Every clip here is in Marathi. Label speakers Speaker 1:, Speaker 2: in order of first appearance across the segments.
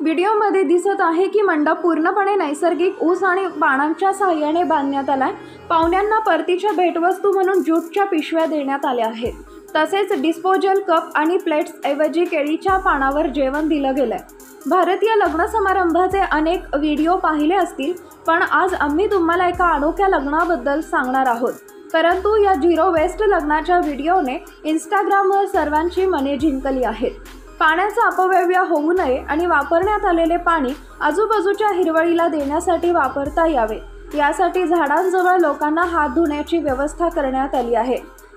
Speaker 1: व्हिडिओमध्ये दिसत आहे की मंडप पूर्णपणे नैसर्गिक ऊस आणि पानांच्या सहाय्याने बांधण्यात आलाय। पाहुण्यांना परतीच्या भेटवस्तू म्हणून ज्यूटच्या पिशव्या देण्यात आल्या आहेत। तसेच डिस्पोजल कप आणि प्लेट्स ऐवजी केळीच्या पानावर जेवण दिलं गेलंय। भारतीय लग्न समारंभाचे अनेक व्हिडिओ पाहिले असतील, पण आज आम्ही तुम्हाला एका अनोख्या लग्नाबद्दल सांगणार आहोत। परंतु या झिरो वेस्ट लग्नाच्या व्हिडिओने इंस्टाग्रामवर सर्वांची मने जिंकली आहेत। पाण्याचा अपव्यय होऊ नये आणि वापरण्यात आलेले पाणी आजूबाजूच्या हिरवळीला देण्यासाठी वापरता यावे, यासाठी झाडांजवळ लोकांना हात धुण्याची व्यवस्था करण्यात आली आहे।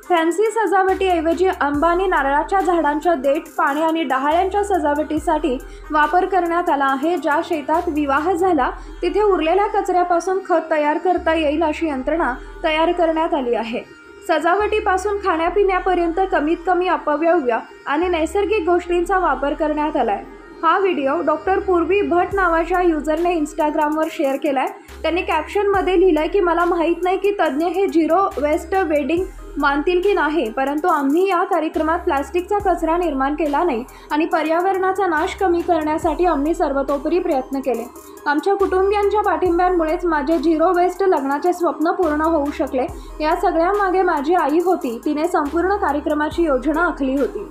Speaker 1: फॅन्सी सजावटीऐवजी आंबा आणि नारळाच्या झाडांच्या देठ, पाने आणि डहाळ्यांच्या सजावटीसाठी वापर करण्यात आला आहे। ज्या शेतात विवाह झाला तिथे उरलेल्या कचऱ्यापासून खत तयार करता येईल अशी यंत्रणा तयार करण्यात आली आहे। सजावटीपासून खाण्यापिण्यापर्यंत कमीत कमी अपव्यय आणि नैसर्गिक गोष्टींचा वापर करण्यात आलाय। हा व्हिडिओ डॉक्टर पूर्वी भट नावाच्या युजरने इंस्टाग्रामवर शेअर केलाय। त्यांनी कॅप्शनमध्ये लिहिलंय की मला माहीत नाही की तज्ज्ञ हे झिरो वेस्ट वेडिंग मानतील की नाही, परंतु आम्ही या कार्यक्रमात प्लास्टिकचा कचरा निर्माण केला नाही आणि पर्यावरणाचा नाश कमी करण्यासाठी आम्ही सर्वतोपरी प्रयत्न केले। आमच्या कुटुंबियांच्या पाठिंब्यामुळेच माझे झिरो वेस्ट लग्नाचे स्वप्न पूर्ण होऊ शकले। या सगळ्यामागे माझी आई होती, तिने संपूर्ण कार्यक्रमाची योजना आखली होती।